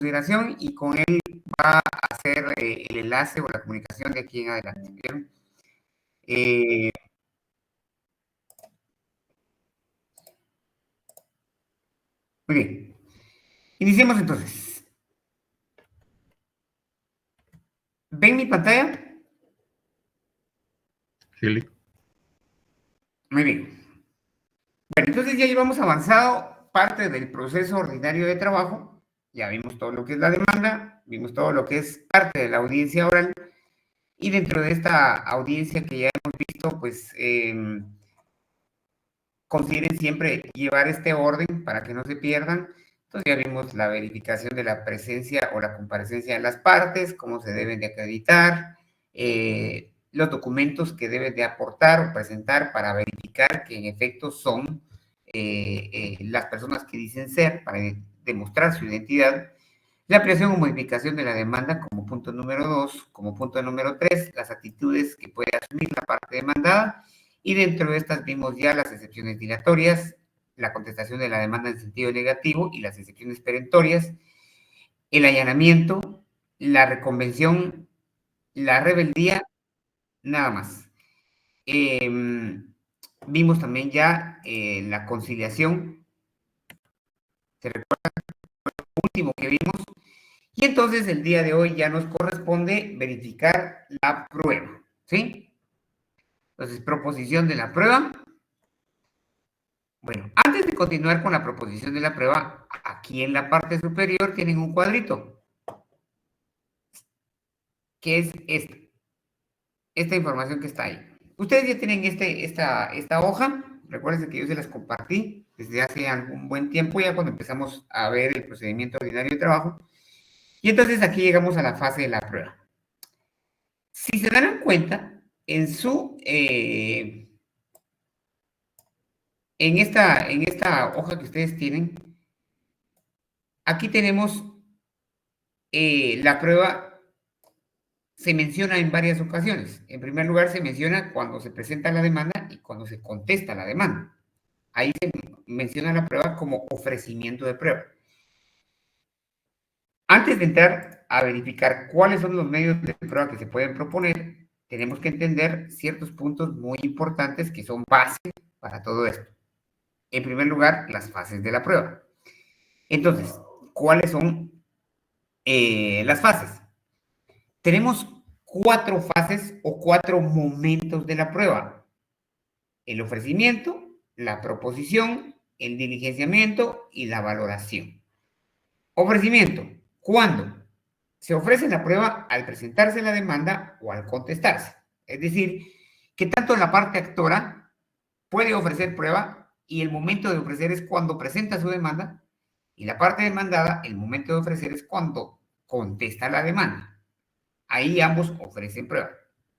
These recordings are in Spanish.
consideración y con él va a hacer el enlace o la comunicación de aquí en adelante. ¿Bien? Muy bien. Iniciemos entonces. ¿Ven mi pantalla? Sí. Muy bien. Bueno, entonces ya llevamos avanzado parte del proceso ordinario de trabajo. Ya vimos todo lo que es la demanda, vimos todo lo que es parte de la audiencia oral. Y dentro de esta audiencia que ya hemos visto, pues consideren siempre llevar este orden para que no se pierdan. Entonces ya vimos la verificación de la presencia o la comparecencia de las partes, cómo se deben de acreditar, los documentos que deben de aportar o presentar para verificar que en efecto son las personas que dicen ser, para demostrar su identidad. La ampliación o modificación de la demanda como punto número 2, como punto número 3, las actitudes que puede asumir la parte demandada, y dentro de estas vimos ya las excepciones dilatorias, la contestación de la demanda en sentido negativo y las excepciones perentorias, el allanamiento, la reconvención, la rebeldía, nada más. Vimos también ya la conciliación, se recuerda lo último que vimos. Y entonces el día de hoy ya nos corresponde verificar la prueba, ¿sí? Entonces, proposición de la prueba. Bueno, antes de continuar con la proposición de la prueba, aquí en la parte superior tienen un cuadrito, que es esta información que está ahí. Ustedes ya tienen esta hoja, recuerden que yo se las compartí desde hace algún buen tiempo, ya cuando empezamos a ver el procedimiento ordinario de trabajo. Y entonces aquí llegamos a la fase de la prueba. Si se dan cuenta, en esta hoja que ustedes tienen, aquí tenemos la prueba, se menciona en varias ocasiones. En primer lugar, se menciona cuando se presenta la demanda y cuando se contesta la demanda. Ahí se menciona la prueba como ofrecimiento de prueba. Antes de entrar a verificar cuáles son los medios de prueba que se pueden proponer, tenemos que entender ciertos puntos muy importantes que son base para todo esto. En primer lugar, las fases de la prueba. Entonces, ¿cuáles son las fases? Tenemos 4 fases o 4 momentos de la prueba. El ofrecimiento, la proposición, el diligenciamiento y la valoración. Ofrecimiento. ¿Cuándo? Se ofrece la prueba al presentarse la demanda o al contestarse. Es decir, que tanto la parte actora puede ofrecer prueba y el momento de ofrecer es cuando presenta su demanda, y la parte demandada, el momento de ofrecer es cuando contesta la demanda. Ahí ambos ofrecen prueba.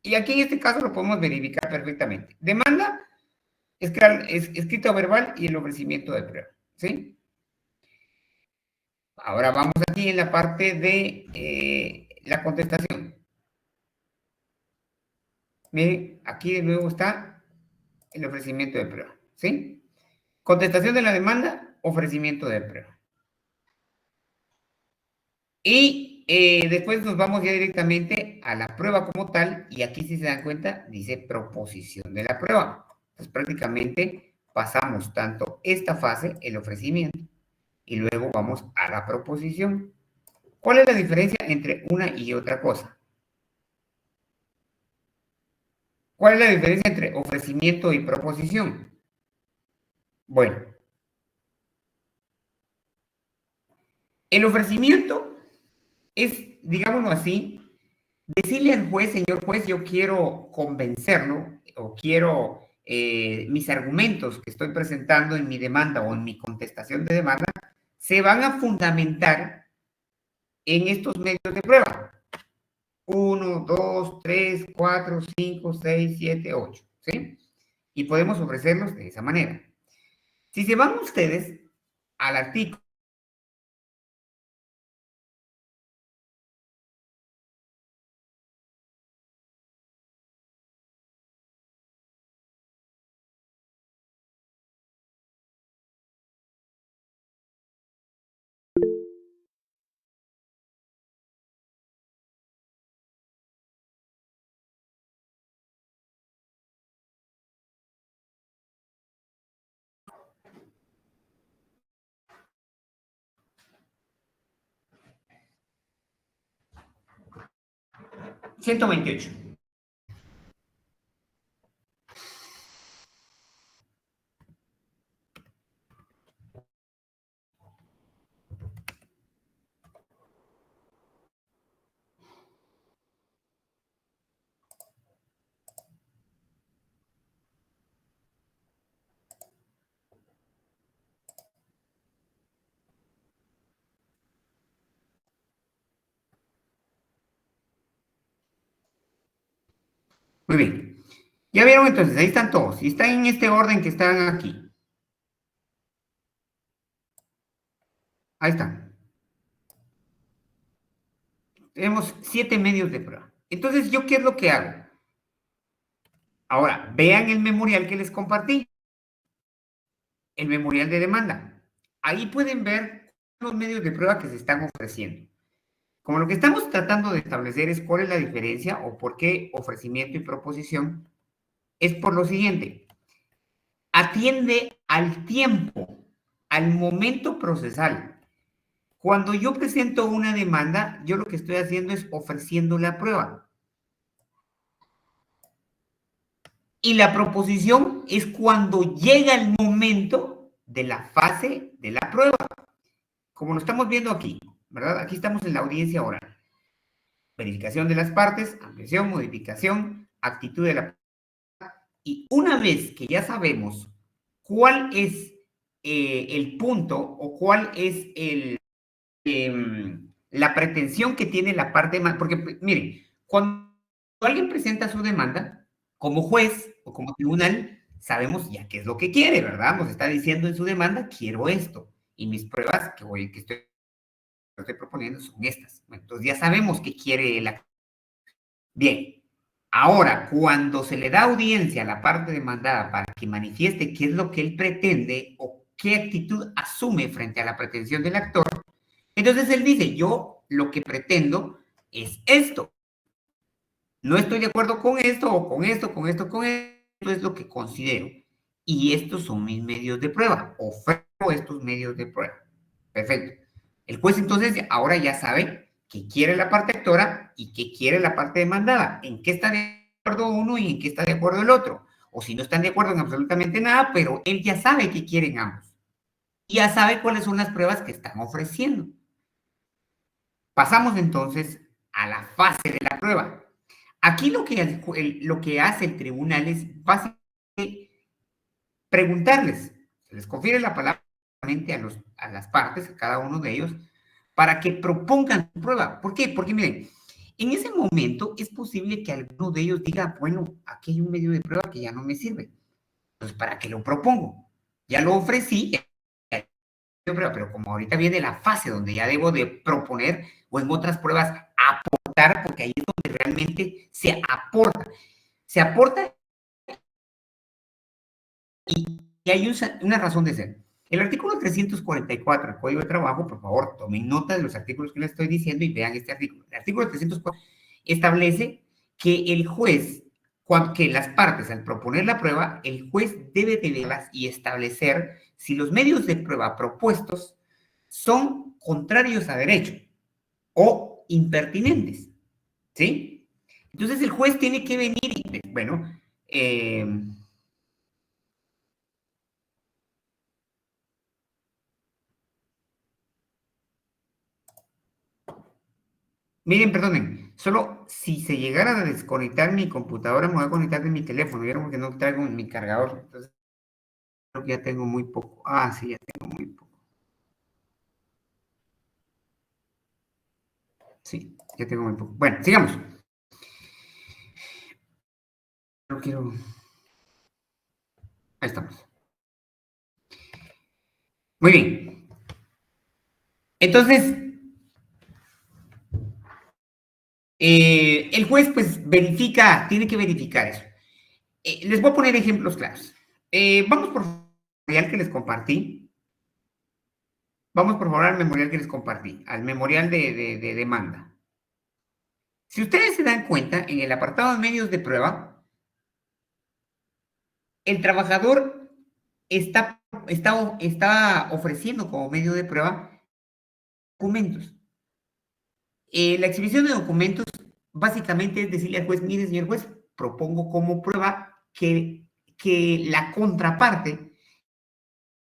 Y aquí en este caso lo podemos verificar perfectamente. Demanda, escrito verbal y el ofrecimiento de prueba. ¿Sí? Ahora vamos aquí en la parte de la contestación. Miren, aquí de nuevo está el ofrecimiento de prueba. ¿Sí? Contestación de la demanda, ofrecimiento de prueba. Y después nos vamos ya directamente a la prueba como tal, y aquí si se dan cuenta, dice proposición de la prueba. Entonces prácticamente pasamos tanto esta fase, el ofrecimiento, y luego vamos a la proposición. ¿Cuál es la diferencia entre una y otra cosa? ¿Cuál es la diferencia entre ofrecimiento y proposición? Bueno, el ofrecimiento es, digámoslo así, decirle al juez, señor juez, yo quiero convencerlo o quiero mis argumentos que estoy presentando en mi demanda o en mi contestación de demanda se van a fundamentar en estos medios de prueba. 1, 2, 3, 4, 5, 6, 7, 8. ¿Sí? Y podemos ofrecerlos de esa manera. Si se van ustedes al artículo 128. Muy bien. Ya vieron entonces, ahí están todos. Y están en este orden que están aquí. Ahí están. Tenemos 7 medios de prueba. Entonces, ¿yo qué es lo que hago? Ahora, vean el memorial que les compartí. El memorial de demanda. Ahí pueden ver los medios de prueba que se están ofreciendo. Como lo que estamos tratando de establecer es cuál es la diferencia o por qué ofrecimiento y proposición, es por lo siguiente. Atiende al tiempo, al momento procesal. Cuando yo presento una demanda, yo lo que estoy haciendo es ofreciendo la prueba. Y la proposición es cuando llega el momento de la fase de la prueba. Como lo estamos viendo aquí, ¿verdad? Aquí estamos en la audiencia oral. Verificación de las partes, ampliación, modificación, actitud de la... Y una vez que ya sabemos cuál es el punto o cuál es la pretensión que tiene la parte más... Porque, miren, cuando alguien presenta su demanda, como juez o como tribunal, sabemos ya qué es lo que quiere, ¿verdad? Nos está diciendo en su demanda, quiero esto. Y mis pruebas que estoy proponiendo son estas. Entonces ya sabemos qué quiere la... Bien, ahora, cuando se le da audiencia a la parte demandada para que manifieste qué es lo que él pretende o qué actitud asume frente a la pretensión del actor, entonces él dice, yo lo que pretendo es esto. No estoy de acuerdo con esto o con esto, con esto, con esto, es lo que considero. Y estos son mis medios de prueba. Ofrezco estos medios de prueba. Perfecto. El juez entonces ahora ya sabe qué quiere la parte actora y qué quiere la parte demandada. En qué está de acuerdo uno y en qué está de acuerdo el otro. O si no están de acuerdo en absolutamente nada, pero él ya sabe qué quieren ambos. Y ya sabe cuáles son las pruebas que están ofreciendo. Pasamos entonces a la fase de la prueba. Aquí lo que hace el tribunal es básicamente preguntarles, se les confiere la palabra a las partes, a cada uno de ellos, para que propongan su prueba. ¿Por qué? Porque miren, en ese momento es posible que alguno de ellos diga, bueno, aquí hay un medio de prueba que ya no me sirve. Entonces, ¿para qué lo propongo? Ya lo ofrecí, pero como ahorita viene la fase donde ya debo de proponer o en otras pruebas aportar, porque ahí es donde realmente se aporta. Se aporta y hay una razón de ser. El artículo 344 del Código de Trabajo, por favor, tomen nota de los artículos que les estoy diciendo y vean este artículo. El artículo 304 establece que el juez, que las partes, al proponer la prueba, el juez debe de verlas y establecer si los medios de prueba propuestos son contrarios a derecho o impertinentes, ¿sí? Entonces el juez tiene que venir y, bueno, miren, perdonen, solo si se llegara a desconectar mi computadora, me voy a conectar de mi teléfono. Vieron que no traigo mi cargador. Entonces, creo que ya tengo muy poco. Ah, sí, ya tengo muy poco. Sí, ya tengo muy poco. Bueno, sigamos. No quiero. Ahí estamos. Muy bien. Entonces, el juez, pues, verifica, tiene que verificar eso. Les voy a poner ejemplos claros. Vamos por el memorial que les compartí. Vamos por favor al memorial que les compartí, al memorial de demanda. Si ustedes se dan cuenta, en el apartado de medios de prueba, el trabajador está ofreciendo como medio de prueba documentos. La exhibición de documentos básicamente es decirle al juez, mire, señor juez, propongo como prueba que la contraparte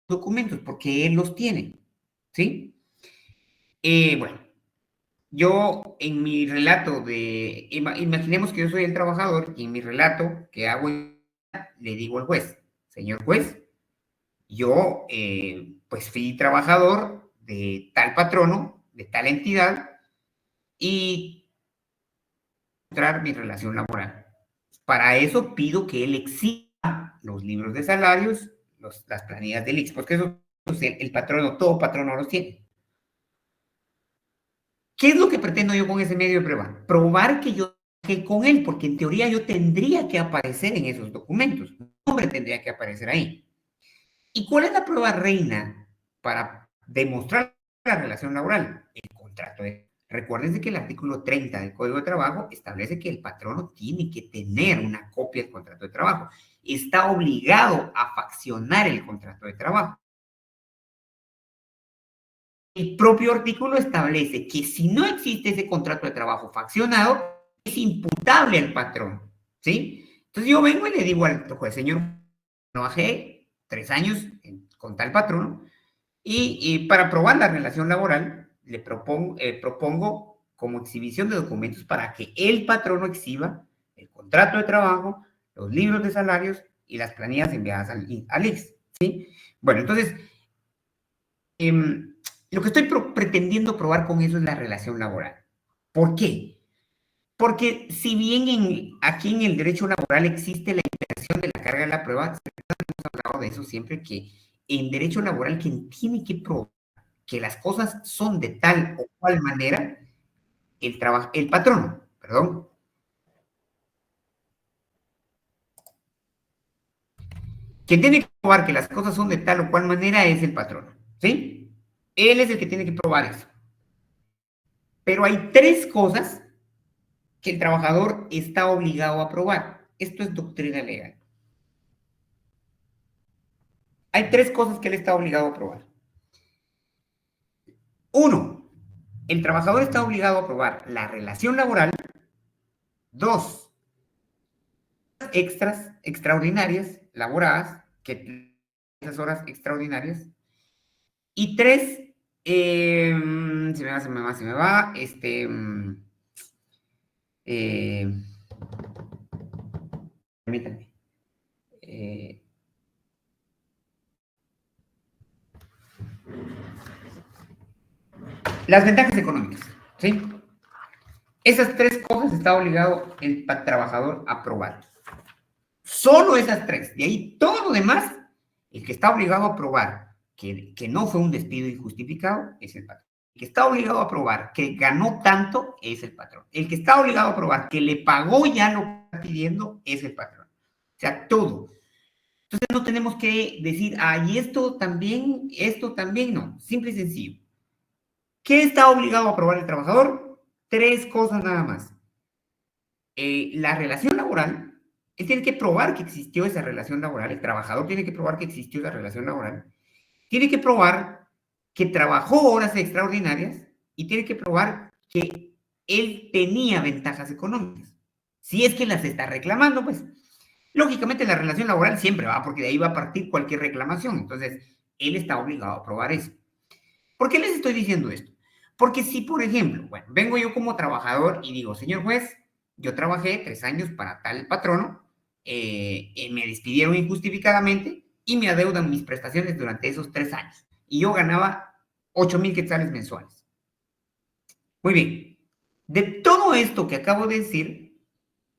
documentos, porque él los tiene, ¿sí? Bueno, yo en mi relato imaginemos que yo soy el trabajador y en mi relato que hago, le digo al juez, señor juez, yo pues fui trabajador de tal patrono, de tal entidad, y mostrar mi relación laboral. Para eso pido que él exhiba los libros de salarios, las planillas del IX, porque eso el patrono, todo patrono los tiene. ¿Qué es lo que pretendo yo con ese medio de prueba? Probar que yo trabajé con él, porque en teoría yo tendría que aparecer en esos documentos. Mi nombre tendría que aparecer ahí. ¿Y cuál es la prueba reina para demostrar la relación laboral? El contrato. Recuérdense que el artículo 30 del Código de Trabajo establece que el patrono tiene que tener una copia del contrato de trabajo. Está obligado a faccionar el contrato de trabajo. El propio artículo establece que si no existe ese contrato de trabajo faccionado, es imputable al patrón, ¿sí? Entonces yo vengo y le digo al juez, señor, trabajé 3 años con tal patrón y para probar la relación laboral le propongo como exhibición de documentos para que el patrono exhiba el contrato de trabajo, los libros de salarios y las planillas enviadas al IX, ¿sí? Bueno, entonces, lo que estoy pretendiendo probar con eso es la relación laboral. ¿Por qué? Porque si bien aquí en el derecho laboral existe la inversión de la carga de la prueba, hemos hablado de eso siempre, que en derecho laboral quien tiene que probar que las cosas son de tal o cual manera, el patrono, perdón. Quien tiene que probar que las cosas son de tal o cual manera es el patrono, ¿sí? Él es el que tiene que probar eso. Pero hay 3 cosas que el trabajador está obligado a probar. Esto es doctrina legal. Hay 3 cosas que él está obligado a probar. Uno, el trabajador está obligado a probar la relación laboral. 2, extras extraordinarias laboradas, que esas horas extraordinarias. Y 3, se me va, eh, permítanme. eh, las ventajas económicas, ¿sí? Esas 3 cosas está obligado el trabajador a probar. Solo esas 3. De ahí todo lo demás, el que está obligado a probar que no fue un despido injustificado es el patrón. El que está obligado a probar que ganó tanto es el patrón. El que está obligado a probar que le pagó ya lo que está pidiendo es el patrón. O sea, todo. Entonces no tenemos que decir, y esto también, no. Simple y sencillo. ¿Qué está obligado a probar el trabajador? 3 cosas nada más. La relación laboral, él tiene que probar que existió esa relación laboral, el trabajador tiene que probar que existió esa relación laboral, tiene que probar que trabajó horas extraordinarias y tiene que probar que él tenía ventajas económicas. Si es que las está reclamando, pues lógicamente la relación laboral siempre va, porque de ahí va a partir cualquier reclamación. Entonces, él está obligado a probar eso. ¿Por qué les estoy diciendo esto? Porque si, por ejemplo, bueno, vengo yo como trabajador y digo, señor juez, yo trabajé 3 años para tal patrono, me despidieron injustificadamente y me adeudan mis prestaciones durante esos 3 años. Y yo ganaba 8,000 quetzales mensuales. Muy bien. De todo esto que acabo de decir,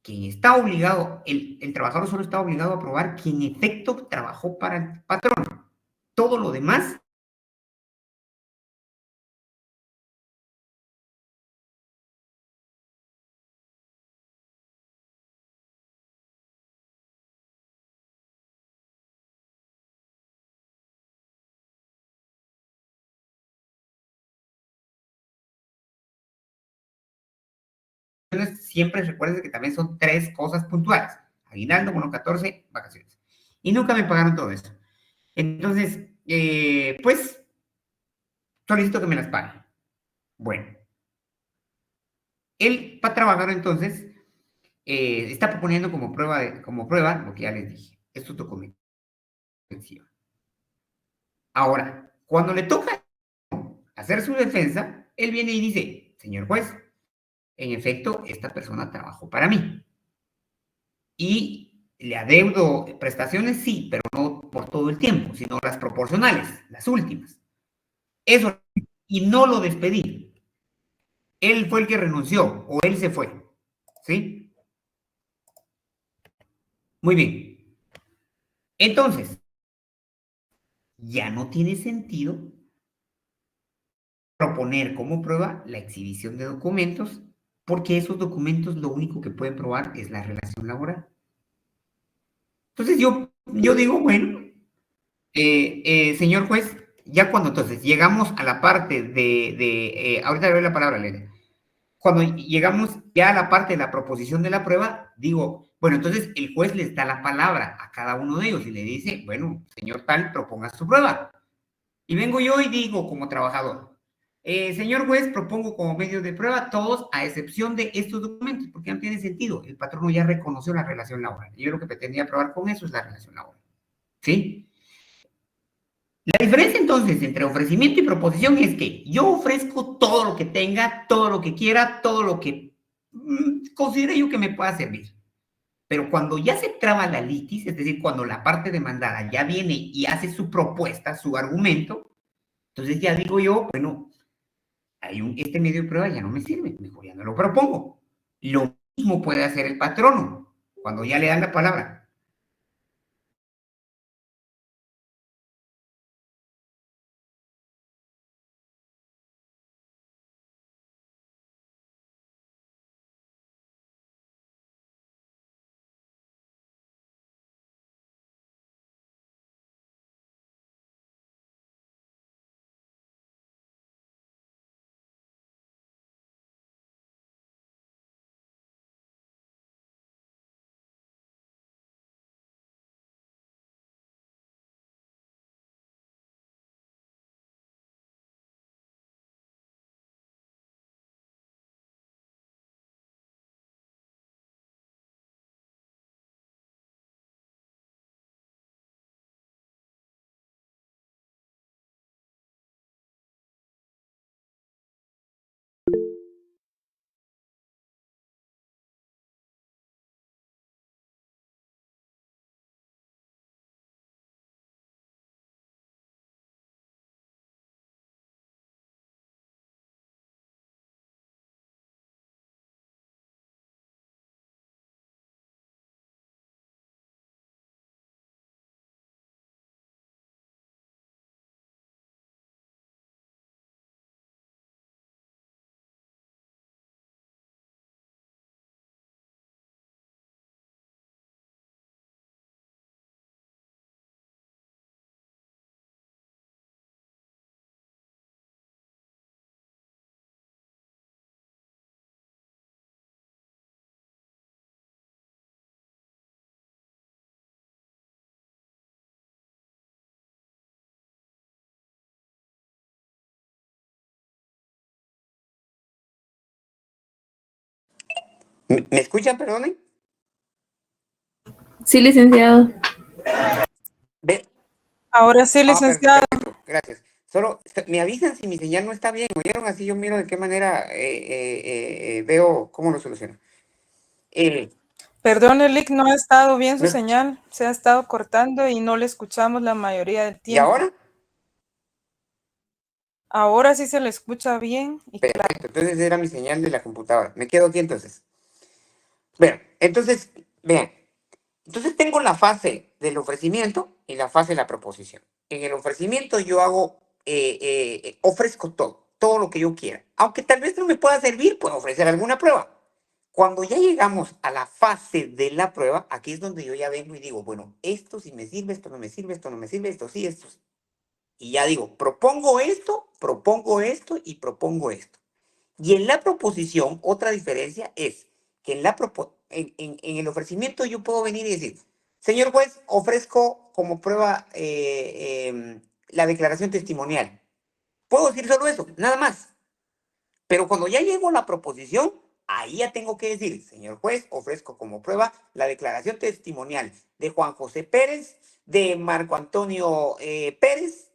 quien está obligado, el trabajador solo está obligado a probar que en efecto trabajó para el patrón. Todo lo demás siempre recuerden que también son 3 cosas puntuales. Aguinaldo, bono 14, vacaciones. Y nunca me pagaron todo esto. Entonces, pues, solicito que me las paguen. Bueno, Él va a trabajar entonces, está proponiendo como prueba lo que ya les dije, estos documentos. Ahora, cuando le toca hacer su defensa, él viene y dice, señor juez, en efecto, esta persona trabajó para mí. Y le adeudo prestaciones, sí, pero no por todo el tiempo, sino las proporcionales, las últimas. Eso, y no lo despedí. Él fue el que renunció, o él se fue. ¿Sí? Muy bien. Entonces, ya no tiene sentido proponer como prueba la exhibición de documentos, porque esos documentos lo único que pueden probar es la relación laboral. Entonces yo digo, bueno, señor juez, ya cuando entonces llegamos a la parte ahorita le doy la palabra, Elena, cuando llegamos ya a la parte de la proposición de la prueba, digo, bueno, entonces el juez les da la palabra a cada uno de ellos y le dice, bueno, señor tal, proponga su prueba. Y vengo yo y digo como trabajador, señor juez, propongo como medio de prueba todos a excepción de estos documentos, porque no tiene sentido. El patrono ya reconoció la relación laboral. Y yo lo que pretendía probar con eso es la relación laboral. ¿Sí? La diferencia entonces entre ofrecimiento y proposición es que yo ofrezco todo lo que tenga, todo lo que quiera, todo lo que considere yo que me pueda servir. Pero cuando ya se traba la litis, es decir, cuando la parte demandada ya viene y hace su propuesta, su argumento, entonces ya digo yo, bueno, este medio de prueba ya no me sirve, mejor ya no lo propongo. Lo mismo puede hacer el patrono cuando ya le dan la palabra. ¿Me escuchan, perdón? Sí, licenciado. ¿Ve? Ahora sí, licenciado. Perfecto, gracias. Solo me avisan si mi señal no está bien, ¿oyeron? Así yo miro de qué manera veo cómo lo soluciono. Perdón, Elic, no ha estado bien su No, señal. Se ha estado cortando y no le escuchamos la mayoría del ¿y tiempo. ahora? Ahora sí se le escucha bien y claro. Perfecto, entonces era mi señal de la computadora. Me quedo aquí entonces. Bueno, entonces, vean, entonces tengo la fase del ofrecimiento y la fase de la proposición. En el ofrecimiento yo ofrezco todo lo que yo quiera. Aunque tal vez no me pueda servir, puedo ofrecer alguna prueba. Cuando ya llegamos a la fase de la prueba, aquí es donde yo ya vengo y digo, bueno, esto sí me sirve, esto no me sirve, esto no me sirve, esto sí, esto sí. Y ya digo, propongo esto y propongo esto. Y en la proposición, otra diferencia es que en el ofrecimiento yo puedo venir y decir, señor juez, ofrezco como prueba la declaración testimonial. Puedo decir solo eso, nada más. Pero cuando ya llego a la proposición, ahí ya tengo que decir, señor juez, ofrezco como prueba la declaración testimonial de Juan José Pérez, de Marco Antonio Pérez.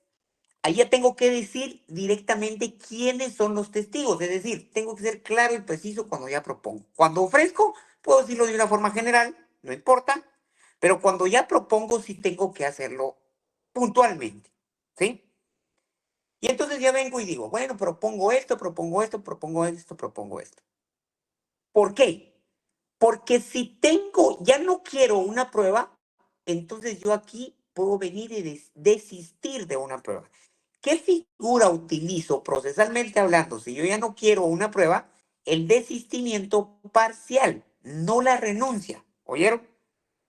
Ahí ya tengo que decir directamente quiénes son los testigos, es decir, tengo que ser claro y preciso cuando ya propongo. Cuando ofrezco, puedo decirlo de una forma general, no importa, pero cuando ya propongo, sí tengo que hacerlo puntualmente, ¿sí? Y entonces ya vengo y digo, bueno, propongo esto, propongo esto, propongo esto, propongo esto. ¿Por qué? Porque si tengo, ya no quiero una prueba, entonces yo aquí puedo venir y desistir de una prueba. ¿Qué figura utilizo procesalmente hablando? Si yo ya no quiero una prueba, el desistimiento parcial, no la renuncia. ¿Oyeron?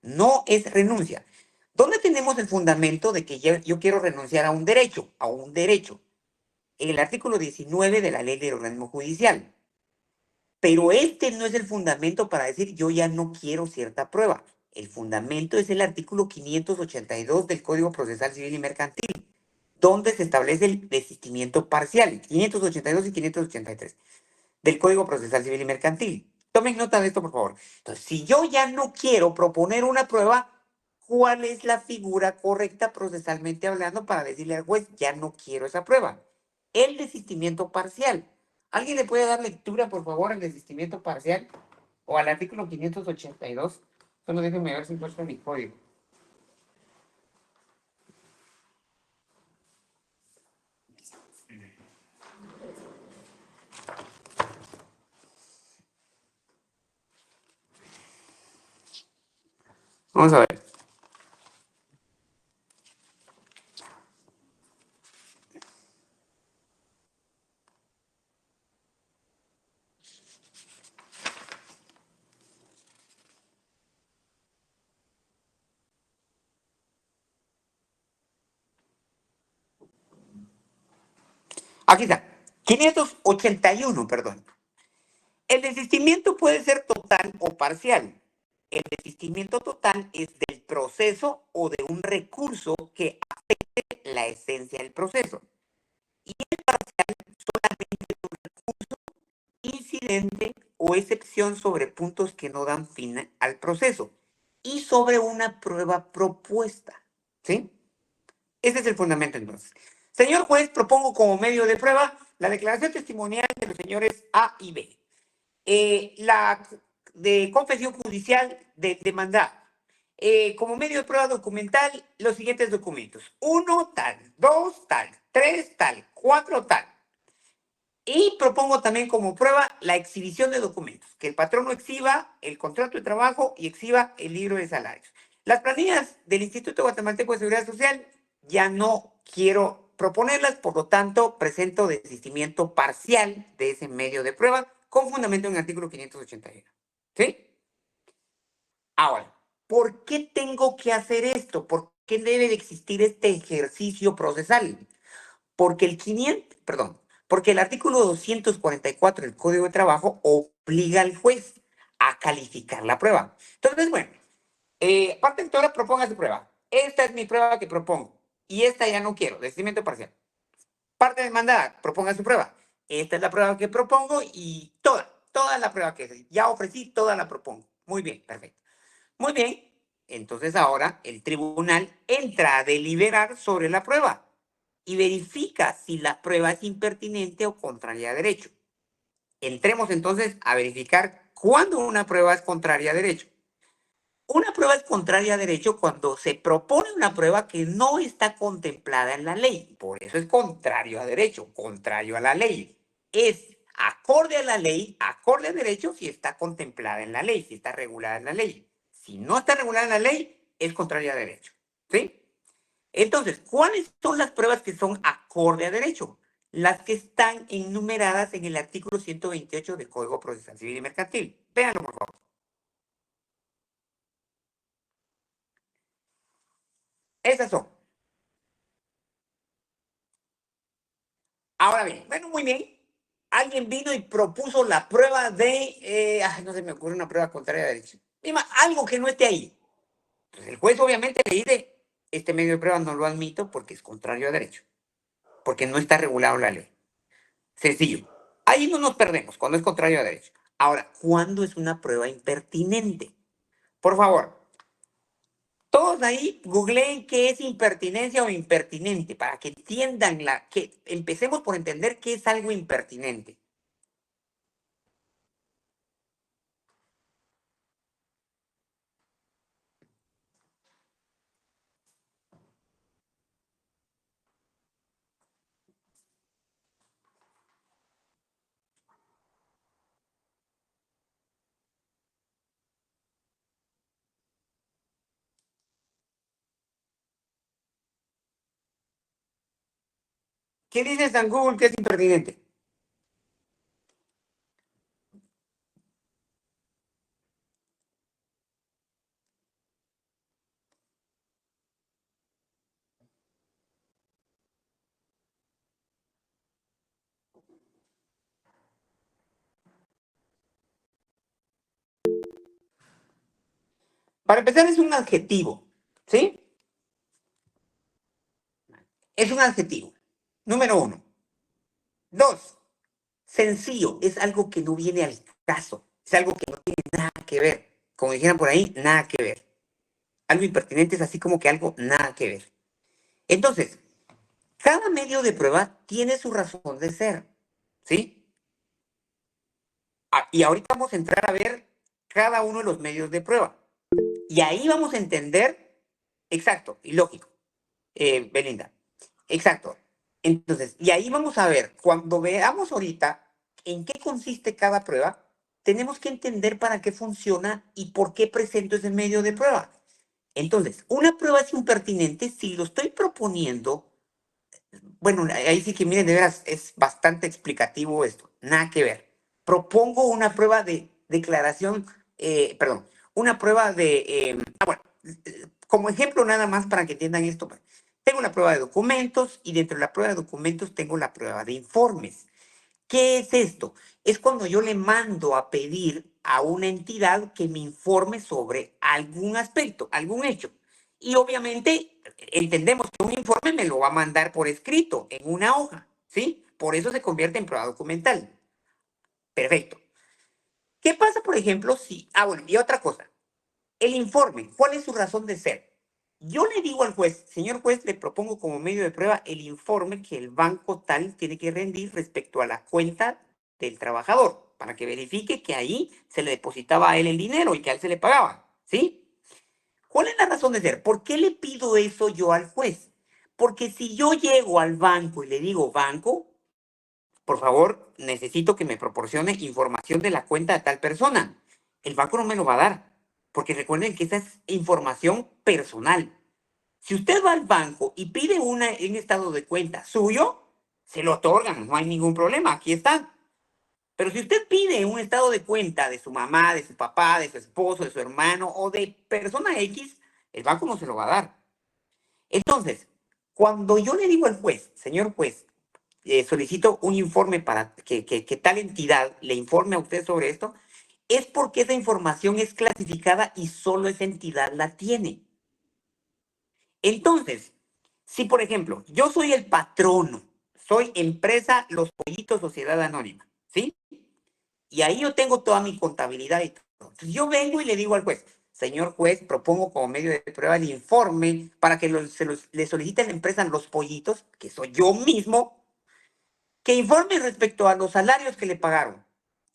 No es renuncia. ¿Dónde tenemos el fundamento de que yo quiero renunciar a un derecho? A un derecho. En el artículo 19 de la ley del organismo judicial. Pero este no es el fundamento para decir yo ya no quiero cierta prueba. El fundamento es el artículo 582 del Código Procesal Civil y Mercantil, donde se establece el desistimiento parcial, 582 y 583 del Código Procesal Civil y Mercantil. Tomen nota de esto, por favor. Entonces, si yo ya no quiero proponer una prueba, ¿cuál es la figura correcta procesalmente hablando para decirle al juez, ya no quiero esa prueba? El desistimiento parcial. ¿Alguien le puede dar lectura, por favor, al desistimiento parcial? O al artículo 582. Solo déjenme ver si encuentro mi código. Vamos a ver. Aquí está. 581, perdón. El desistimiento puede ser total o parcial. El desistimiento total es del proceso o de un recurso que afecte la esencia del proceso. Y el parcial solamente es un recurso incidente o excepción sobre puntos que no dan fin al proceso y sobre una prueba propuesta. ¿Sí? Ese es el fundamento entonces. Señor juez, propongo como medio de prueba la declaración testimonial de los señores A y B. La de confesión judicial de demandado. Como medio de prueba documental, los siguientes documentos. 1 tal, 2 tal, 3 tal, 4 tal. Y propongo también como prueba la exhibición de documentos, que el patrono exhiba el contrato de trabajo y exhiba el libro de salarios. Las planillas del Instituto Guatemalteco de Seguridad Social ya no quiero proponerlas, por lo tanto, presento desistimiento parcial de ese medio de prueba con fundamento en el artículo 581. ¿Sí? Ahora, ¿por qué tengo que hacer esto? ¿Por qué debe de existir este ejercicio procesal? Porque porque el artículo 244 del Código de Trabajo obliga al juez a calificar la prueba. Entonces, bueno, parte lectora proponga su prueba. Esta es mi prueba que propongo. Y esta ya no quiero, desistimiento parcial. Parte demandada, proponga su prueba. Esta es la prueba que propongo y toda la prueba que ya ofrecí, toda la propongo. Muy bien, perfecto. Muy bien, entonces ahora el tribunal entra a deliberar sobre la prueba y verifica si la prueba es impertinente o contraria a derecho. Entremos entonces a verificar cuándo una prueba es contraria a derecho. Una prueba es contraria a derecho cuando se propone una prueba que no está contemplada en la ley. Por eso es contrario a derecho, contrario a la ley. Es acorde a la ley, acorde a derecho si está contemplada en la ley, si está regulada en la ley. Si no está regulada en la ley, es contraria a derecho. ¿Sí? Entonces, ¿cuáles son las pruebas que son acorde a derecho? Las que están enumeradas en el artículo 128 del Código Procesal Civil y Mercantil. Véanlo, por favor. Esas son. Ahora bien, bueno, muy bien. Alguien vino y propuso la prueba de, no se me ocurre una prueba contraria a derecho. Algo que no esté ahí. Entonces, el juez obviamente le dice, este medio de prueba no lo admito porque es contrario a derecho, porque no está regulado en la ley. Sencillo. Ahí no nos perdemos cuando es contrario a derecho. Ahora, ¿cuándo es una prueba impertinente? Por favor, todos ahí googleen qué es impertinencia o impertinente para que entiendan que empecemos por entender qué es algo impertinente. ¿Qué dice San Google que es impertinente? Para empezar, es un adjetivo, ¿sí? Es un adjetivo. Número uno. Dos, sencillo, es algo que no viene al caso, es algo que no tiene nada que ver. Como dijeran por ahí, nada que ver. Algo impertinente es así como que algo nada que ver. Entonces, cada medio de prueba tiene su razón de ser, ¿sí? Y ahorita vamos a entrar a ver cada uno de los medios de prueba. Y ahí vamos a entender, exacto y lógico, Belinda, exacto. Entonces, y ahí vamos a ver, cuando veamos ahorita en qué consiste cada prueba, tenemos que entender para qué funciona y por qué presento ese medio de prueba. Entonces, una prueba es impertinente si lo estoy proponiendo. Bueno, ahí sí que miren, de veras, es bastante explicativo esto. Nada que ver. Propongo una prueba de declaración, perdón, una prueba de, bueno, como ejemplo nada más para que entiendan esto. Tengo la prueba de documentos y dentro de la prueba de documentos tengo la prueba de informes. ¿Qué es esto? Es cuando yo le mando a pedir a una entidad que me informe sobre algún aspecto, algún hecho. Y obviamente entendemos que un informe me lo va a mandar por escrito, en una hoja, ¿sí? Por eso se convierte en prueba documental. Perfecto. ¿Qué pasa, por ejemplo, si... Ah, bueno, y otra cosa. El informe, ¿cuál es su razón de ser? Yo le digo al juez, señor juez, le propongo como medio de prueba el informe que el banco tal tiene que rendir respecto a la cuenta del trabajador, para que verifique que ahí se le depositaba a él el dinero y que a él se le pagaba, ¿sí? ¿Cuál es la razón de ser? ¿Por qué le pido eso yo al juez? Porque si yo llego al banco y le digo, banco, por favor, necesito que me proporcione información de la cuenta de tal persona. El banco no me lo va a dar, porque recuerden que esa es información personal. Si usted va al banco y pide un estado de cuenta suyo, se lo otorgan, no hay ningún problema, aquí está. Pero si usted pide un estado de cuenta de su mamá, de su papá, de su esposo, de su hermano o de persona X, el banco no se lo va a dar. Entonces, cuando yo le digo al juez, señor juez, solicito un informe para que tal entidad le informe a usted sobre esto, es porque esa información es clasificada y solo esa entidad la tiene. Entonces, si por ejemplo, yo soy el patrono, soy empresa Los Pollitos Sociedad Anónima, ¿sí? Y ahí yo tengo toda mi contabilidad y todo. Entonces yo vengo y le digo al juez, señor juez, propongo como medio de prueba el informe para que le solicite a la empresa Los Pollitos, que soy yo mismo, que informe respecto a los salarios que le pagaron.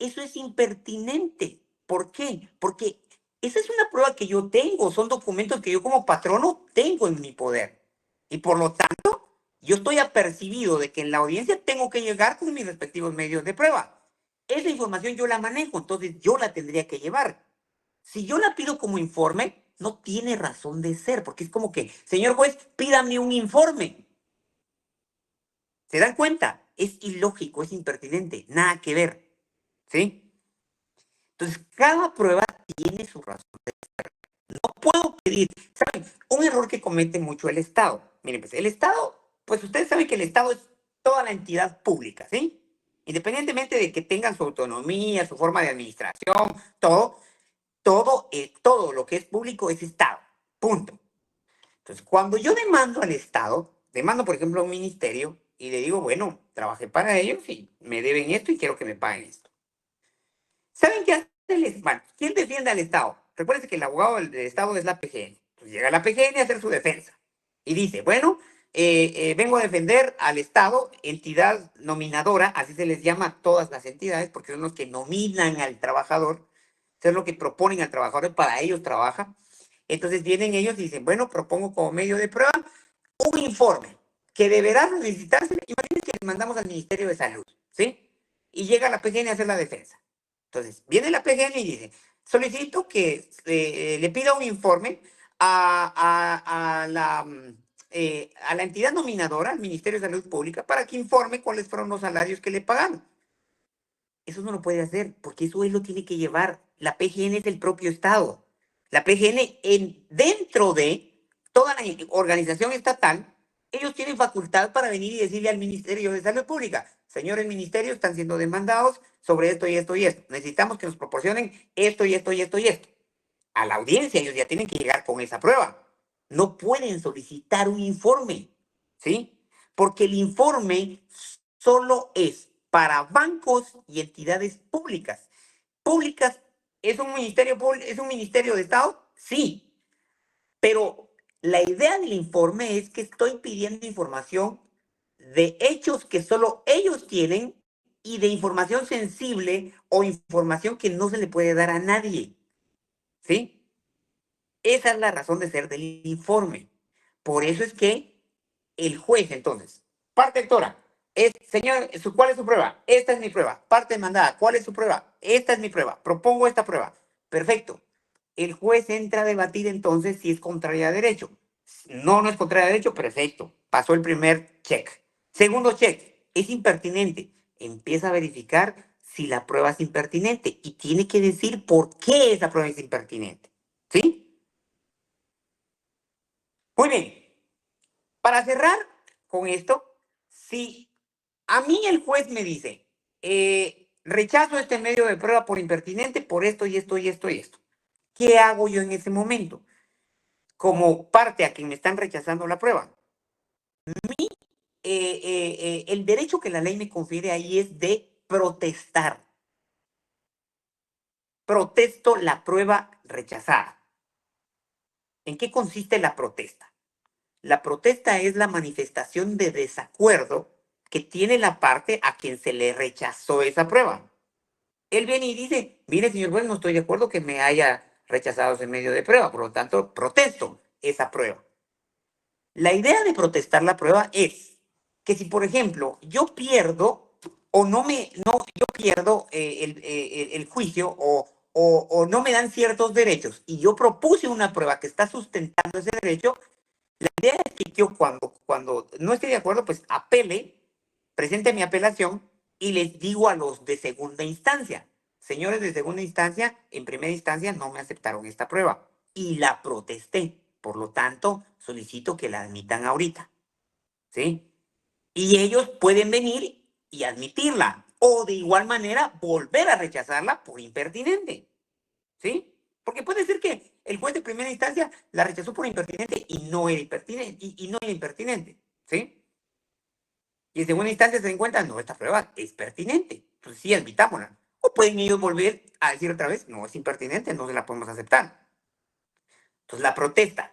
Eso es impertinente. ¿Por qué? Porque esa es una prueba que yo tengo, son documentos que yo como patrono tengo en mi poder. Y por lo tanto, yo estoy apercibido de que en la audiencia tengo que llegar con mis respectivos medios de prueba. Esa información yo la manejo, entonces yo la tendría que llevar. Si yo la pido como informe, no tiene razón de ser, porque es como que, señor juez, pídame un informe. ¿Se dan cuenta? Es ilógico, es impertinente, nada que ver, ¿sí? Entonces, cada prueba tiene su razón. No puedo pedir, ¿saben? Un error que comete mucho el Estado. Miren, pues el Estado, pues ustedes saben que el Estado es toda la entidad pública, ¿sí? Independientemente de que tengan su autonomía, su forma de administración, todo lo que es público es Estado, punto. Entonces, cuando yo demando al Estado, demando, por ejemplo, a un ministerio y le digo, bueno, trabajé para ellos y me deben esto y quiero que me paguen esto. ¿Saben qué hace bueno, quién defiende al Estado? Recuerden que el abogado del Estado es la PGN. Entonces llega la PGN a hacer su defensa y dice, bueno, vengo a defender al Estado, entidad nominadora, así se les llama a todas las entidades, porque son los que nominan al trabajador, es lo que proponen al trabajador, para ellos trabaja. Entonces vienen ellos y dicen, bueno, propongo como medio de prueba un informe que deberá solicitarse. Imagínense que le mandamos al Ministerio de Salud, ¿sí? Y llega la PGN a hacer la defensa. Entonces, viene la PGN y dice, solicito que le pida un informe a la entidad nominadora, al Ministerio de Salud Pública, para que informe cuáles fueron los salarios que le pagaron. Eso no lo puede hacer, porque eso él lo tiene que llevar. La PGN es del propio Estado. La PGN, dentro de toda la organización estatal, ellos tienen facultad para venir y decirle al Ministerio de Salud Pública, señores ministerios, están siendo demandados sobre esto y esto y esto. Necesitamos que nos proporcionen esto y esto y esto y esto. A la audiencia ellos ya tienen que llegar con esa prueba. No pueden solicitar un informe, ¿sí? Porque el informe solo es para bancos y entidades públicas. ¿Públicas es un ministerio de Estado? Sí, pero la idea del informe es que estoy pidiendo información de hechos que solo ellos tienen y de información sensible o información que no se le puede dar a nadie, ¿sí? Esa es la razón de ser del informe. Por eso es que el juez, entonces, parte lectora, señor, ¿cuál es su prueba? Esta es mi prueba. Parte demandada, ¿cuál es su prueba? Esta es mi prueba. Propongo esta prueba. Perfecto. El juez entra a debatir entonces si es contraria a derecho. No, no es contraria a derecho, perfecto. Pasó el primer check. Segundo check, es impertinente. Empieza a verificar si la prueba es impertinente y tiene que decir por qué esa prueba es impertinente. ¿Sí? Muy bien. Para cerrar con esto, si a mí el juez me dice, rechazo este medio de prueba por impertinente, por esto y esto y esto y esto, ¿qué hago yo en ese momento? Como parte a quien me están rechazando la prueba. El derecho que la ley me confiere ahí es de protestar. Protesto la prueba rechazada. ¿En qué consiste la protesta? La protesta es la manifestación de desacuerdo que tiene la parte a quien se le rechazó esa prueba. Él viene y dice, mire, señor juez, no estoy de acuerdo que me haya rechazado ese medio de prueba, por lo tanto, protesto esa prueba. La idea de protestar la prueba es que si, por ejemplo, yo pierdo o yo pierdo el juicio o no me dan ciertos derechos y yo propuse una prueba que está sustentando ese derecho, la idea es que yo cuando no esté de acuerdo, pues presente mi apelación y les digo a los de segunda instancia, señores de segunda instancia, en primera instancia no me aceptaron esta prueba y la protesté. Por lo tanto, solicito que la admitan ahorita, ¿sí? Y ellos pueden venir y admitirla o de igual manera volver a rechazarla por impertinente, ¿sí? Porque puede ser que el juez de primera instancia la rechazó por impertinente y no era impertinente, y no era impertinente, ¿sí? Y en segunda instancia se den cuenta, no, esta prueba es pertinente, pues sí, admitámosla. O pueden ellos volver a decir otra vez, no, es impertinente, no se la podemos aceptar. Entonces, la protesta.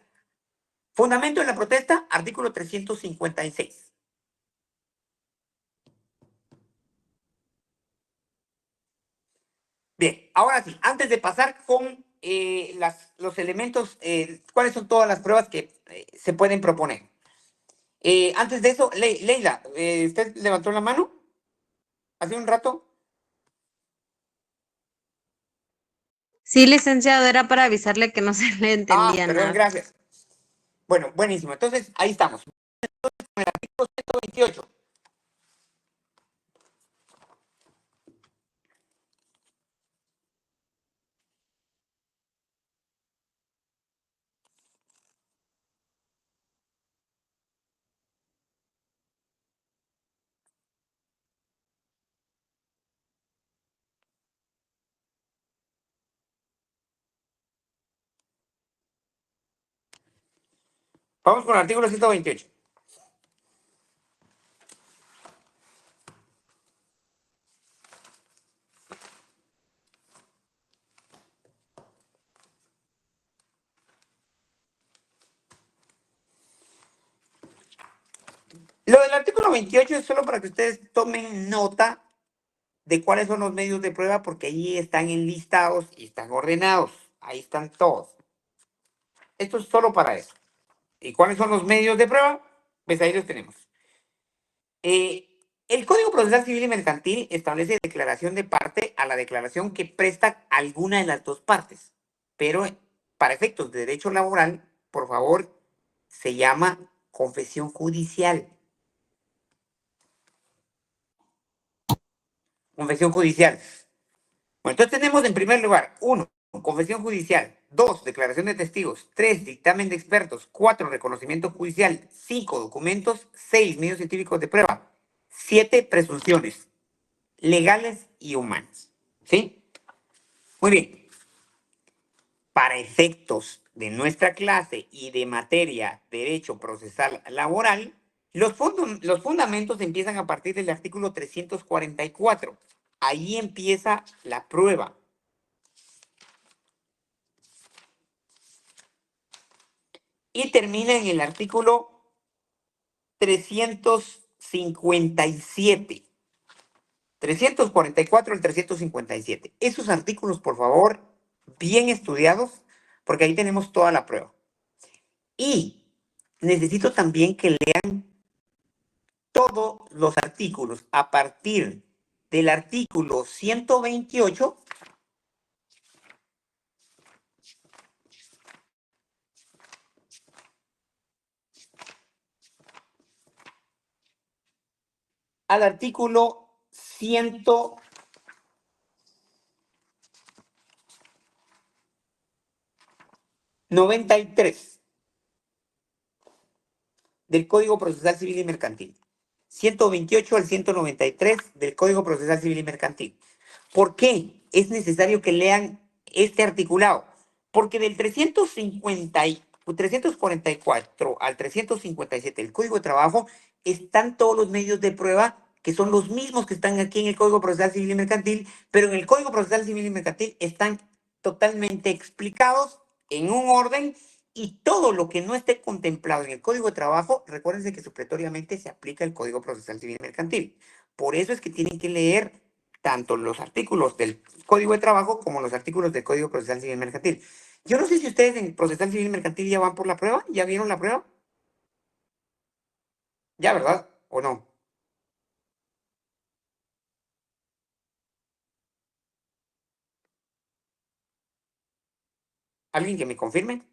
Fundamento de la protesta, artículo 356. Bien, ahora sí, antes de pasar con los elementos, cuáles son todas las pruebas que se pueden proponer. Antes de eso, Leila, ¿usted levantó la mano hace un rato? Sí, licenciado, era para avisarle que no se le entendía Perdón, nada. gracias. Bueno, buenísimo. Entonces, ahí estamos. Con el artículo 128. Vamos con el artículo 128. 128 es solo para que ustedes tomen nota de cuáles son los medios de prueba, porque ahí están enlistados y están ordenados. Ahí están todos. Esto es solo para eso. ¿Y cuáles son los medios de prueba? Pues ahí los tenemos. El Código Procesal Civil y Mercantil establece declaración de parte a la declaración que presta alguna de las dos partes. Pero para efectos de derecho laboral, por favor, se llama confesión judicial. Confesión judicial. Bueno, entonces tenemos en primer lugar, 1, confesión judicial; 2, declaración de testigos; 3, dictamen de expertos; 4, reconocimiento judicial; 5, documentos; 6, medios científicos de prueba; 7, presunciones legales y humanas. ¿Sí? Muy bien. Para efectos de nuestra clase y de materia derecho procesal laboral, los fundamentos empiezan a partir del artículo 344. Ahí empieza la prueba. Y termina en el artículo 357. 344 al 357. Esos artículos, por favor, bien estudiados, porque ahí tenemos toda la prueba. Y necesito también que lean todos los artículos a partir del artículo 128 al artículo 193 del Código Procesal Civil y Mercantil. 128 al 193 del Código Procesal Civil y Mercantil. ¿Por qué es necesario que lean este articulado? Porque del 344 al 357 del Código de Trabajo están todos los medios de prueba que son los mismos que están aquí en el Código Procesal Civil y Mercantil, pero en el Código Procesal Civil y Mercantil están totalmente explicados en un orden, y todo lo que no esté contemplado en el Código de Trabajo, recuérdense que supletoriamente se aplica el Código Procesal Civil y Mercantil. Por eso es que tienen que leer tanto los artículos del Código de Trabajo como los artículos del Código Procesal Civil y Mercantil. Yo no sé si ustedes en Procesal Civil y Mercantil ya van por la prueba, ¿ya vieron la prueba? Ya, ¿verdad? ¿O no? ¿Alguien que me confirme?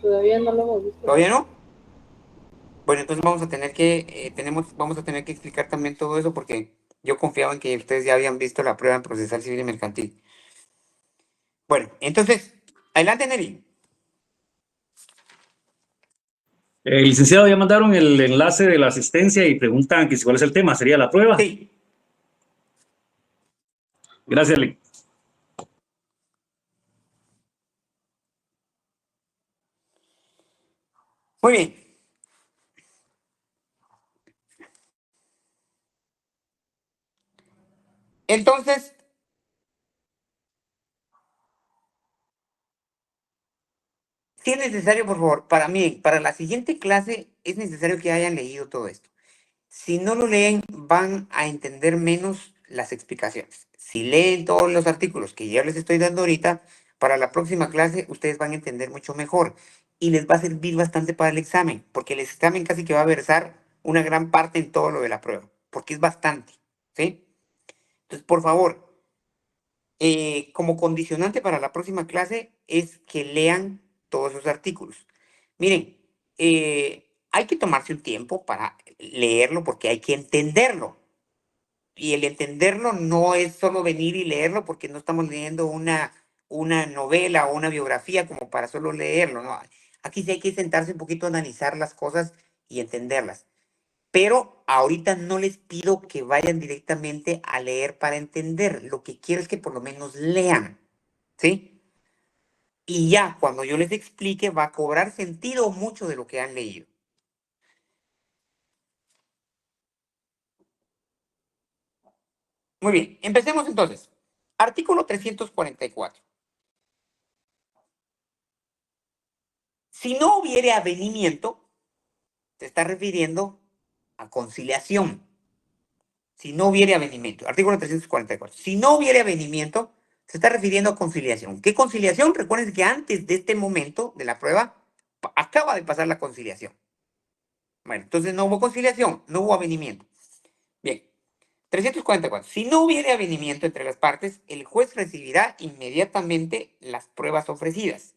Todavía no lo hemos visto. ¿Todavía no? Bueno, entonces vamos a tener que explicar también todo eso, porque yo confiaba en que ustedes ya habían visto la prueba en Procesal Civil y Mercantil. Bueno, entonces, adelante, Neri. Licenciado, ya mandaron el enlace de la asistencia y preguntan que si cuál es el tema, ¿sería la prueba? Sí. Gracias, Lee. Muy bien. Entonces, si es necesario, por favor, para mí, para la siguiente clase, es necesario que hayan leído todo esto. Si no lo leen, van a entender menos las explicaciones. Si leen todos los artículos que yo les estoy dando ahorita, para la próxima clase ustedes van a entender mucho mejor y les va a servir bastante para el examen, porque el examen casi que va a versar una gran parte en todo lo de la prueba, porque es bastante, ¿sí? Entonces, por favor, como condicionante para la próxima clase es que lean todos esos artículos. Miren, hay que tomarse un tiempo para leerlo porque hay que entenderlo. Y el entenderlo no es solo venir y leerlo, porque no estamos leyendo una novela o una biografía como para solo leerlo, ¿no? Aquí sí hay que sentarse un poquito a analizar las cosas y entenderlas. Pero ahorita no les pido que vayan directamente a leer para entender. Lo que quiero es que por lo menos lean, ¿sí? Y ya cuando yo les explique va a cobrar sentido mucho de lo que han leído. Muy bien, empecemos entonces. Artículo 344. Si no hubiere avenimiento, se está refiriendo a conciliación. Si no hubiere avenimiento. Artículo 344. Si no hubiere avenimiento, se está refiriendo a conciliación. ¿Qué conciliación? Recuerden que antes de este momento de la prueba, acaba de pasar la conciliación. Bueno, entonces no hubo conciliación, no hubo avenimiento. Bien. 344. Si no hubiere avenimiento entre las partes, el juez recibirá inmediatamente las pruebas ofrecidas.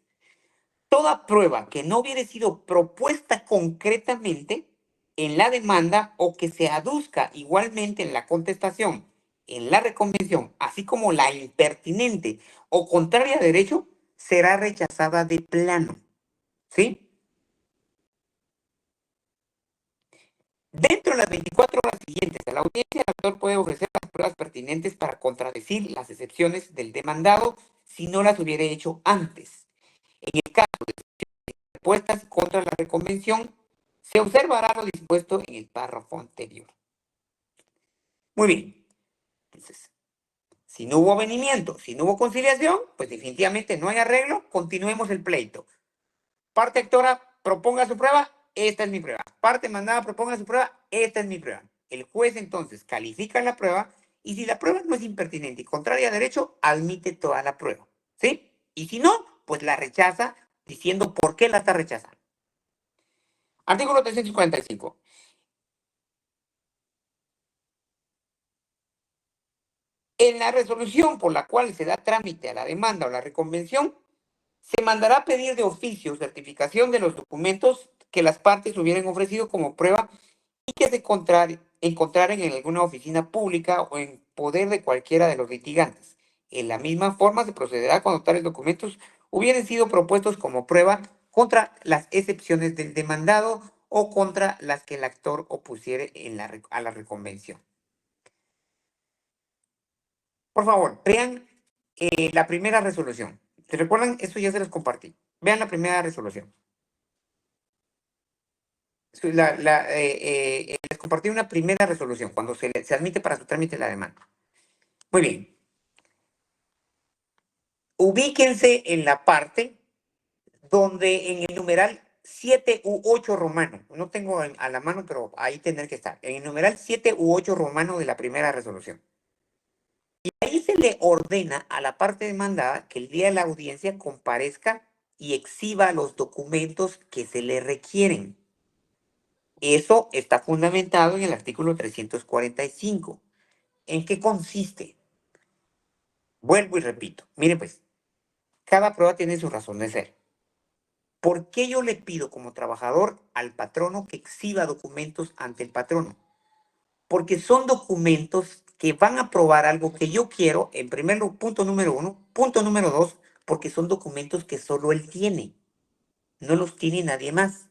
Toda prueba que no hubiere sido propuesta concretamente en la demanda o que se aduzca igualmente en la contestación, en la reconvención, así como la impertinente o contraria a derecho, será rechazada de plano. ¿Sí? Dentro de las 24 horas siguientes a la audiencia, el actor puede ofrecer las pruebas pertinentes para contradecir las excepciones del demandado si no las hubiera hecho antes. En el caso de respuestas contra la reconvención, se observará lo dispuesto en el párrafo anterior. Muy bien. Entonces, si no hubo avenimiento, si no hubo conciliación, pues definitivamente no hay arreglo, continuemos el pleito. Parte actora proponga su prueba, esta es mi prueba. Parte mandada proponga su prueba, esta es mi prueba. El juez entonces califica la prueba y si la prueba no es impertinente y contraria a derecho, admite toda la prueba. ¿Sí? Y si no, pues la rechaza diciendo por qué la está rechazando. Artículo 345. En la resolución por la cual se da trámite a la demanda o la reconvención, se mandará a pedir de oficio certificación de los documentos que las partes hubieran ofrecido como prueba y que se encontraren en alguna oficina pública o en poder de cualquiera de los litigantes. En la misma forma se procederá cuando tales documentos hubieran sido propuestos como prueba contra las excepciones del demandado o contra las que el actor opusiere a la reconvención. Por favor, vean la primera resolución. ¿Se recuerdan? Esto ya se los compartí. Vean la primera resolución. Les compartí una primera resolución cuando se admite para su trámite la demanda. Muy bien. Ubíquense en la parte donde en el numeral 7 u 8 romano, no tengo a la mano, pero ahí tendrá que estar, en el numeral 7 u 8 romano de la primera resolución. Y ahí se le ordena a la parte demandada que el día de la audiencia comparezca y exhiba los documentos que se le requieren. Eso está fundamentado en el artículo 345. ¿En qué consiste? Vuelvo y repito. Miren pues, cada prueba tiene su razón de ser. ¿Por qué yo le pido como trabajador al patrono que exhiba documentos ante el patrono? Porque son documentos que van a probar algo que yo quiero, en primer lugar, punto número 1. Punto número 2, porque son documentos que solo él tiene. No los tiene nadie más.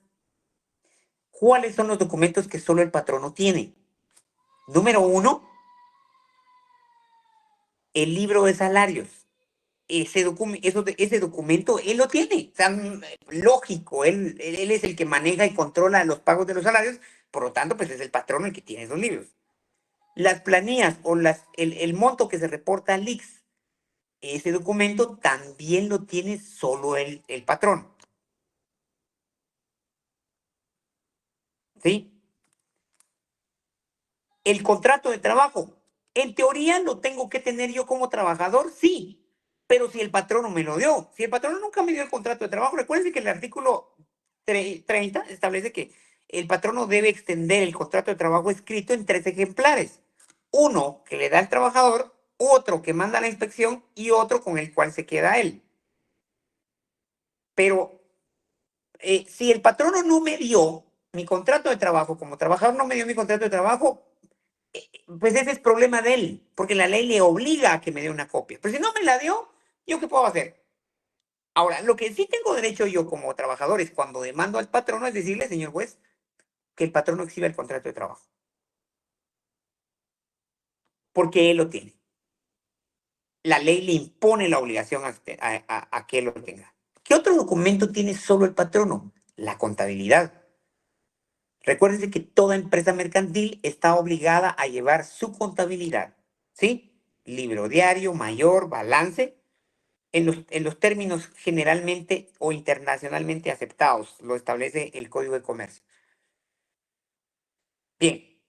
¿Cuáles son los documentos que solo el patrono tiene? Número 1, el libro de salarios. Ese documento él lo tiene. O sea, lógico, él es el que maneja y controla los pagos de los salarios, por lo tanto, pues es el patrono el que tiene esos libros. Las planillas o el monto que se reporta al IX, ese documento también lo tiene solo el patrón. ¿Sí? El contrato de trabajo, en teoría lo tengo que tener yo como trabajador, sí, pero si el patrono me lo dio, si el patrono nunca me dio el contrato de trabajo, recuerden que el artículo 30 establece que el patrono debe extender el contrato de trabajo escrito en 3 ejemplares. Uno que le da al trabajador, otro que manda a la inspección y otro con el cual se queda él. Pero si el patrono no me dio mi contrato de trabajo, como trabajador no me dio mi contrato de trabajo, pues ese es problema de él, porque la ley le obliga a que me dé una copia. Pero si no me la dio, ¿yo qué puedo hacer? Ahora, lo que sí tengo derecho yo como trabajador es cuando demando al patrono es decirle, señor juez, que el patrono exhiba el contrato de trabajo. Porque él lo tiene. La ley le impone la obligación a que él lo tenga. ¿Qué otro documento tiene solo el patrono? La contabilidad. Recuérdense que toda empresa mercantil está obligada a llevar su contabilidad, ¿sí? libro diario, mayor, balance, en los términos generalmente o internacionalmente aceptados, lo establece el Código de Comercio. Bien,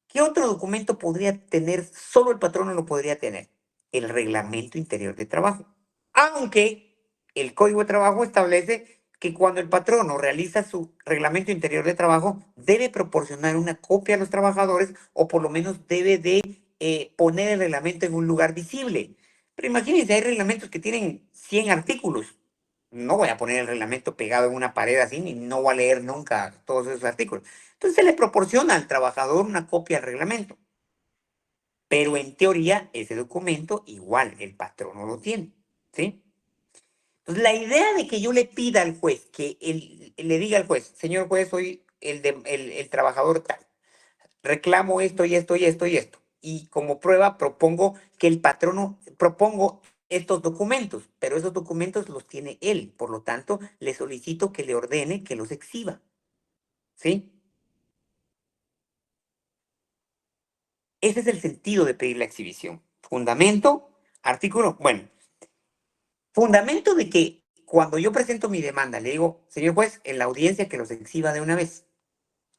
¿qué otro documento podría tener, solo el patrono lo podría tener? El Reglamento Interior de Trabajo. Aunque el Código de Trabajo establece que cuando el patrono realiza su Reglamento Interior de Trabajo, debe proporcionar una copia a los trabajadores o por lo menos debe de poner el reglamento en un lugar visible. Pero imagínense, hay reglamentos que tienen 100 artículos. No voy a poner el reglamento pegado en una pared así, ni no voy a leer nunca todos esos artículos. Entonces se le proporciona al trabajador una copia del reglamento. Pero en teoría, ese documento igual el patrón no lo tiene. ¿Sí? Entonces, la idea de que yo le pida al juez, que le diga al juez, señor juez, soy el trabajador tal, reclamo esto y esto y esto y esto. Y como prueba propongo que el patrono, propongo estos documentos, pero esos documentos los tiene él. Por lo tanto, le solicito que le ordene que los exhiba. ¿Sí? Ese es el sentido de pedir la exhibición. Fundamento, artículo, bueno, fundamento de que cuando yo presento mi demanda, le digo, señor juez, en la audiencia que los exhiba de una vez.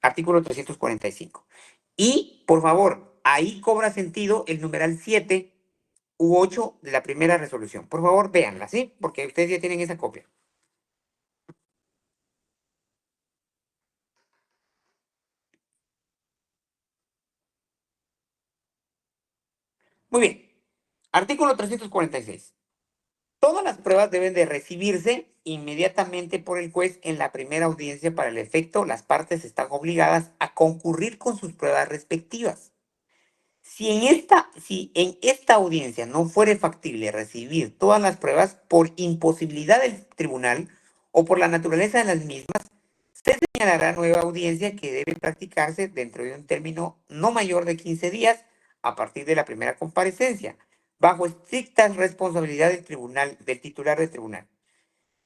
Artículo 345. Y, por favor, ahí cobra sentido el numeral 7 u 8 de la primera resolución. Por favor, véanla, ¿sí? Porque ustedes ya tienen esa copia. Muy bien. Artículo 346. Todas las pruebas deben de recibirse inmediatamente por el juez en la primera audiencia. Para el efecto, las partes están obligadas a concurrir con sus pruebas respectivas. Si en esta audiencia no fuere factible recibir todas las pruebas por imposibilidad del tribunal o por la naturaleza de las mismas, se señalará nueva audiencia que debe practicarse dentro de un término no mayor de 15 días a partir de la primera comparecencia, bajo estricta responsabilidad del tribunal, del titular del tribunal.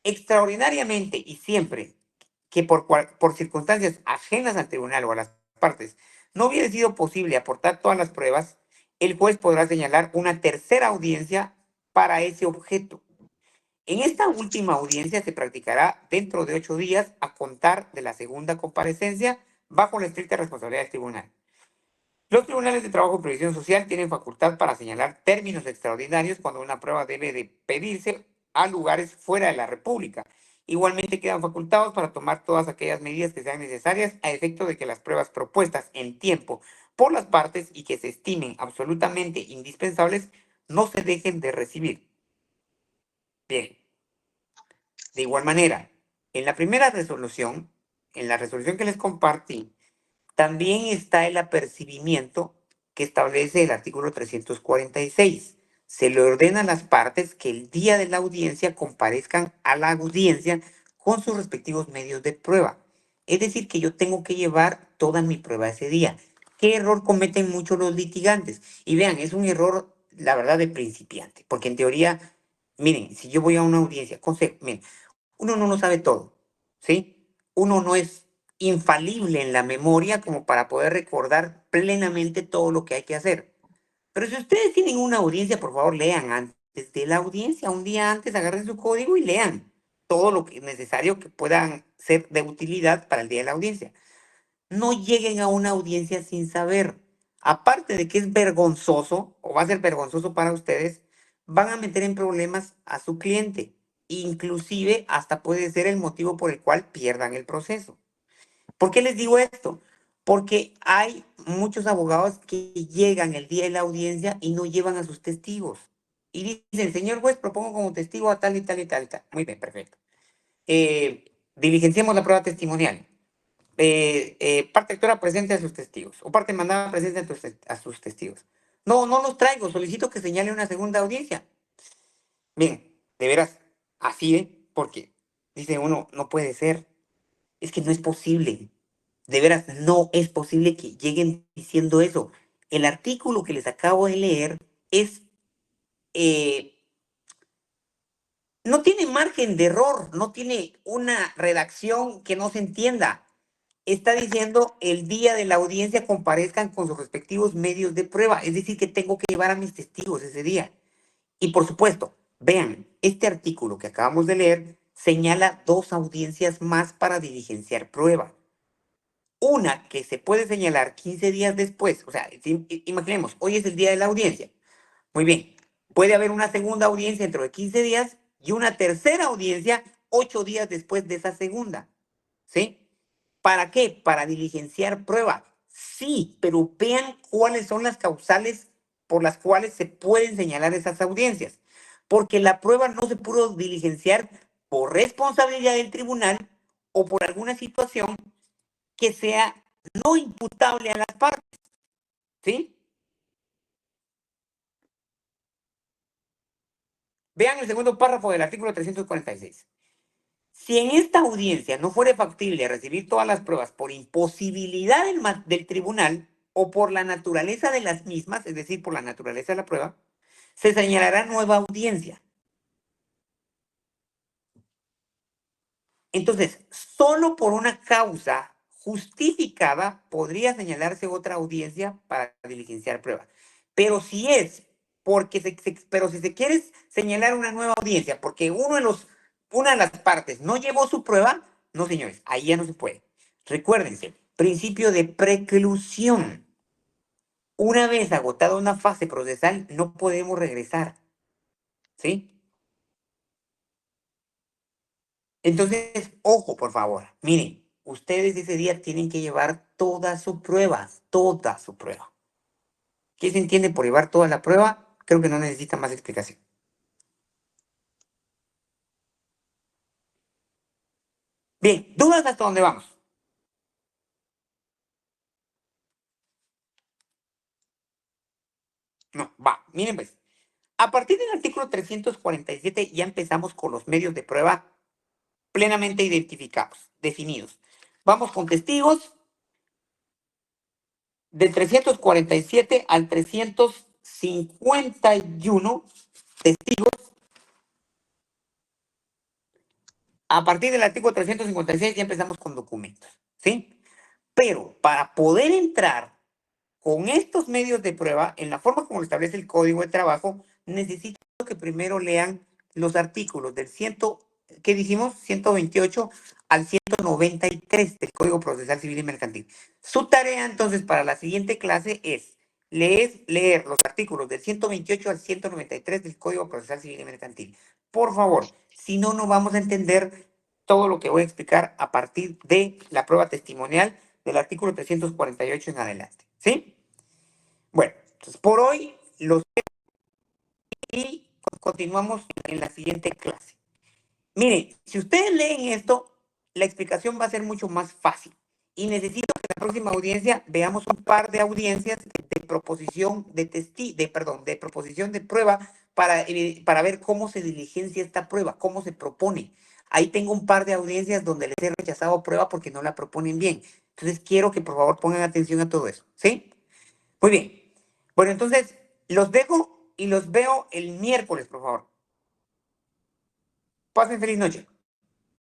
Extraordinariamente y siempre que por circunstancias ajenas al tribunal o a las partes no hubiera sido posible aportar todas las pruebas, el juez podrá señalar una tercera audiencia para ese objeto. En esta última audiencia se practicará dentro de 8 días a contar de la segunda comparecencia bajo la estricta responsabilidad del tribunal. Los tribunales de trabajo y previsión social tienen facultad para señalar términos extraordinarios cuando una prueba debe de pedirse a lugares fuera de la República. Igualmente quedan facultados para tomar todas aquellas medidas que sean necesarias a efecto de que las pruebas propuestas en tiempo por las partes y que se estimen absolutamente indispensables no se dejen de recibir. Bien. De igual manera, en la primera resolución, en la resolución que les compartí, también está el apercibimiento que establece el artículo 346. Se le ordena a las partes que el día de la audiencia comparezcan a la audiencia con sus respectivos medios de prueba. Es decir, que yo tengo que llevar toda mi prueba ese día. ¿Qué error cometen muchos los litigantes? Y vean, es un error, la verdad, de principiante, porque en teoría, miren, si yo voy a una audiencia, miren, uno no lo sabe todo, ¿sí? Uno no es infalible en la memoria como para poder recordar plenamente todo lo que hay que hacer. Pero si ustedes tienen una audiencia, por favor, lean antes de la audiencia, un día antes, agarren su código y lean todo lo que es necesario que puedan ser de utilidad para el día de la audiencia. No lleguen a una audiencia sin saber. Aparte de que es vergonzoso, o va a ser vergonzoso para ustedes, van a meter en problemas a su cliente. Inclusive hasta puede ser el motivo por el cual pierdan el proceso. ¿Por qué les digo esto? Porque hay muchos abogados que llegan el día de la audiencia y no llevan a sus testigos. Y dicen, señor juez, propongo como testigo a tal y tal y tal y tal. Muy bien, perfecto. Diligenciemos la prueba testimonial. Parte actora presente a sus testigos. O parte mandada presente a sus testigos. No, no los traigo. Solicito que señale una segunda audiencia. Bien, de veras, así, porque dice uno, no puede ser. Es que no es posible. De veras, no es posible que lleguen diciendo eso. El artículo que les acabo de leer es, no tiene margen de error, no tiene una redacción que no se entienda. está diciendo el día de la audiencia comparezcan con sus respectivos medios de prueba. Es decir, que tengo que llevar a mis testigos ese día. Y por supuesto, vean, este artículo que acabamos de leer señala 2 audiencias más para diligenciar prueba. Una que se puede señalar 15 días después. O sea, imaginemos, hoy es el día de la audiencia. Muy bien. Puede haber una segunda audiencia dentro de 15 días y una tercera audiencia 8 días después de esa segunda. ¿Sí? ¿Para qué? Para diligenciar prueba. Sí, pero vean cuáles son las causales por las cuales se pueden señalar esas audiencias. Porque la prueba no se pudo diligenciar por responsabilidad del tribunal o por alguna situación que sea no imputable a las partes. ¿Sí? Vean el segundo párrafo del artículo 346. Si en esta audiencia no fuere factible recibir todas las pruebas por imposibilidad del tribunal o por la naturaleza de las mismas, es decir, por la naturaleza de la prueba, se señalará nueva audiencia. Entonces, solo por una causa justificada podría señalarse otra audiencia para diligenciar prueba. Pero si es porque pero si se quiere señalar una nueva audiencia porque una de las partes no llevó su prueba, no, señores, ahí ya no se puede. Recuérdense, principio de preclusión. Una vez agotada una fase procesal, no podemos regresar. ¿Sí? Entonces, ojo, por favor. Miren, ustedes ese día tienen que llevar toda su prueba, toda su prueba. ¿Qué se entiende por llevar toda la prueba? Creo que no necesita más explicación. Bien, ¿dudas hasta dónde vamos? No, va, miren pues. A partir del artículo 347 ya empezamos con los medios de prueba plenamente identificados, definidos. Vamos con testigos del 347 al 351 testigos. A partir del artículo 356 ya empezamos con documentos, ¿sí? Pero para poder entrar con estos medios de prueba, en la forma como lo establece el Código de Trabajo, necesito que primero lean los artículos del ¿qué dijimos? 128 al 193 del Código Procesal Civil y Mercantil. Su tarea, entonces, para la siguiente clase es leer los artículos del 128 al 193 del Código Procesal Civil y Mercantil. Por favor, si no, no vamos a entender todo lo que voy a explicar a partir de la prueba testimonial del artículo 348 en adelante. ¿Sí? Bueno, entonces por hoy los y continuamos en la siguiente clase. Miren, si ustedes leen esto, la explicación va a ser mucho más fácil. Y necesito que en la próxima audiencia veamos un par de audiencias de proposición de proposición de prueba para ver cómo se diligencia esta prueba, cómo se propone. Ahí tengo un par de audiencias donde les he rechazado prueba porque no la proponen bien. Entonces quiero que por favor pongan atención a todo eso, ¿sí? Muy bien. Bueno, entonces los dejo y los veo el miércoles, por favor. Pasen feliz noche.